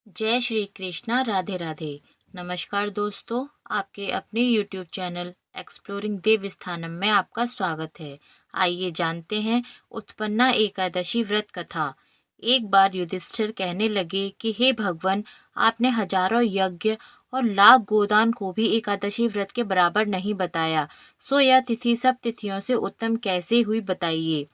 जय श्री कृष्णा, राधे राधे। नमस्कार दोस्तों, आपके अपने YouTube चैनल एक्सप्लोरिंग देव स्थानम में आपका स्वागत है। आइए जानते हैं उत्पन्ना एकादशी व्रत कथा। एक बार युधिष्ठिर कहने लगे कि हे भगवान, आपने हजारों यज्ञ और लाख गोदान को भी एकादशी व्रत के बराबर नहीं बताया, सो यह तिथि सब तिथियों से उत्तम कैसे हुई बताइए।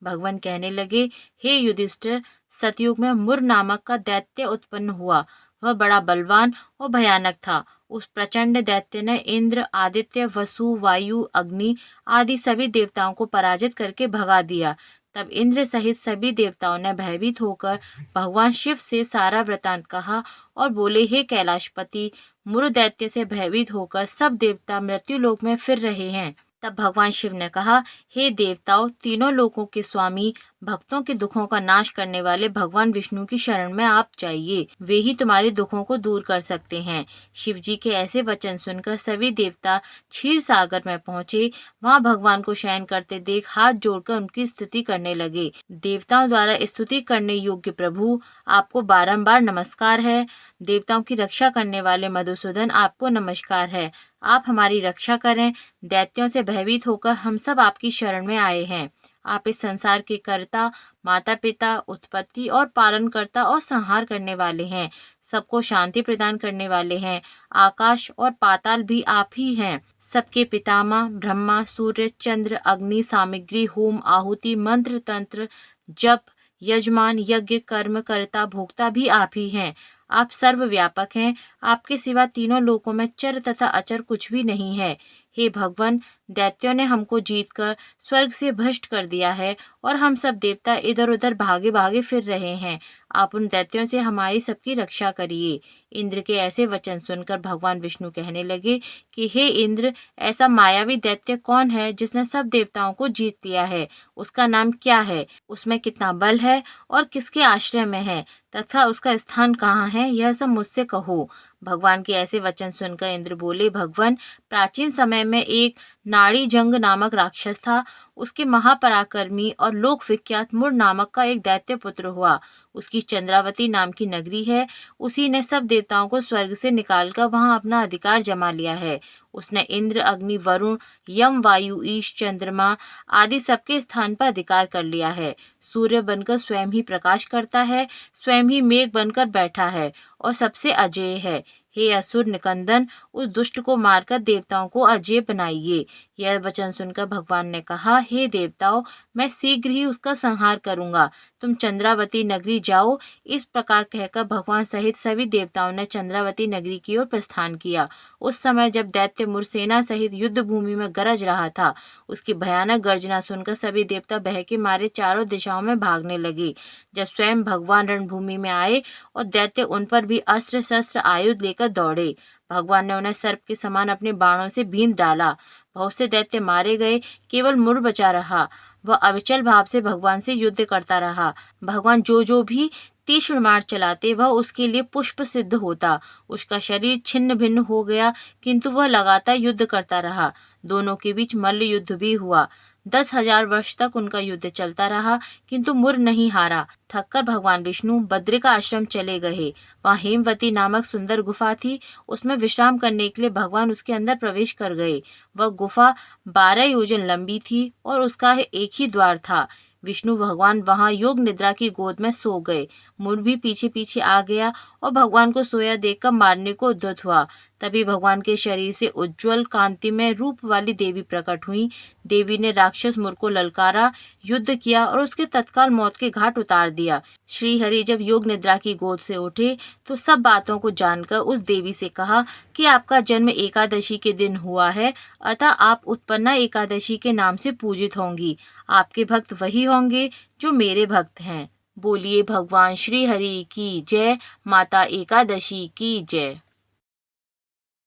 भगवान कहने लगे, हे युधिष्ठिर, सतयुग में मुर नामक का दैत्य उत्पन्न हुआ। वह बड़ा बलवान और भयानक था। उस प्रचंड दैत्य ने इंद्र, आदित्य, वसु, वायु, अग्नि आदि सभी देवताओं को पराजित करके भगा दिया। तब इंद्र सहित सभी देवताओं ने भयभीत होकर भगवान शिव से सारा वृतांत कहा और बोले, हे कैलाशपति, मुर दैत्य से भयभीत होकर सब देवता मृत्युलोक में फिर रहे हैं। तब भगवान शिव ने कहा, हे देवताओं, तीनों लोकों के स्वामी, भक्तों के दुखों का नाश करने वाले भगवान विष्णु की शरण में आप जाइए। वे ही तुम्हारे दुखों को दूर कर सकते हैं। शिव जी के ऐसे वचन सुनकर सभी देवता क्षीर सागर में पहुँचे। वहाँ भगवान को शयन करते देख हाथ जोड़कर उनकी स्तुति करने लगे। देवताओं द्वारा स्तुति करने योग्य प्रभु, आपको बारंबार नमस्कार है। देवताओं की रक्षा करने वाले मधुसूदन, आपको नमस्कार है। आप हमारी रक्षा करें। दैत्यों से भयभीत होकर हम सब आपकी शरण में आए हैं। आप इस संसार के कर्ता, माता पिता, उत्पत्ति और पालन करता और संहार करने वाले हैं। सबको शांति प्रदान करने वाले हैं। आकाश और पाताल भी आप ही हैं। सबके पितामह ब्रह्मा, सूर्य, चंद्र, अग्नि, सामग्री, होम, आहुति, मंत्र, तंत्र, जप, यजमान, यज्ञ, कर्म करता, भोक्ता भी आप ही हैं। आप सर्वव्यापक हैं। आपके सिवा तीनों लोकों में चर तथा अचर कुछ भी नहीं है। हे भगवान, दैत्यों ने हमको जीतकर स्वर्ग से भ्रष्ट कर दिया है और हम सब देवता इधर उधर भागे भागे फिर रहे हैं। आप उन दैत्यों से हमारी सबकी रक्षा करिए। इंद्र के ऐसे वचन सुनकर भगवान विष्णु कहने लगे कि हे इंद्र, ऐसा मायावी दैत्य कौन है जिसने सब देवताओं को जीत लिया है? उसका नाम क्या है? उसमें कितना बल है और किसके आश्रय में है तथा उसका स्थान कहाँ है? यह सब मुझसे कहो। भगवान के ऐसे वचन सुनकर इंद्र बोले, भगवान, प्राचीन समय में एक नाड़ी जंग नामक राक्षस था। उसके महापराक्रमी और लोक विख्यात मुर नामक का एक दैत्य पुत्र हुआ। उसकी चंद्रावती नाम की नगरी है। उसी ने सब देवताओं को स्वर्ग से निकालकर वहां अपना अधिकार जमा लिया है। उसने इंद्र, अग्नि, वरुण, यम, वायु, ईश, चंद्रमा आदि सबके स्थान पर अधिकार कर लिया है। सूर्य बनकर स्वयं ही प्रकाश करता है, स्वयं ही मेघ बनकर बैठा है और सबसे अजेय है। हे असुर निकंदन, उस दुष्ट को मारकर देवताओं को अजेय बनाइए। यह वचन सुनकर भगवान ने कहा, हे देवताओं, मैं शीघ्र ही उसका संहार करूंगा। तुम चंद्रावती नगरी जाओ। इस प्रकार कहकर भगवान सहित सभी देवताओं ने चंद्रावती नगरी की ओर प्रस्थान किया। उस समय जब दैत्य मुरसेना सहित युद्ध भूमि में गरज रहा था, उसकी भयानक गर्जना सुनकर सभी देवता भय के मारे चारों दिशाओं में भागने लगे। जब स्वयं भगवान रणभूमि में आए और दैत्य उन पर भी अस्त्र शस्त्र आयुध लेकर दौड़े, भगवान ने उन्हें सर्प के समान अपने बाणों से बींध डाला। बहुत से दैत्य मारे गए, केवल मुर बचा रहा। वह अविचल भाव से भगवान से युद्ध करता रहा। भगवान जो भी तीक्ष्ण बाण चलाते, वह उसके लिए पुष्प सिद्ध होता। उसका शरीर छिन्न भिन्न हो गया, किंतु वह लगातार युद्ध करता रहा। दोनों के बीच मल्ल युद्ध भी हुआ। 10,000 वर्ष तक उनका युद्ध चलता रहा, किंतु मुर नहीं हारा। थककर भगवान विष्णु बद्रिका आश्रम चले गए। वहाँ हेमवती नामक सुंदर गुफा थी। उसमें विश्राम करने के लिए भगवान उसके अंदर प्रवेश कर गए। वह गुफा 12 योजन लंबी थी और उसका एक ही द्वार था। विष्णु भगवान वहां योग निद्रा की गोद में सो गए। मुर भी पीछे पीछे आ गया और भगवान को सोया देखकर मारने को उद्यत हुआ। तभी भगवान के शरीर से उज्ज्वल कांतिमय रूप वाली देवी प्रकट हुई। देवी ने राक्षस मुर को ललकारा, युद्ध किया और उसके तत्काल मौत के घाट उतार दिया। श्री हरि जब योग निद्रा की गोद से उठे तो सब बातों को जानकर उस देवी से कहा कि आपका जन्म एकादशी के दिन हुआ है, अतः आप उत्पन्ना एकादशी के नाम से पूजित होंगी। आपके भक्त वही होंगे जो मेरे भक्त हैं। बोलिए भगवान श्री हरि की जय। माता एकादशी की जय।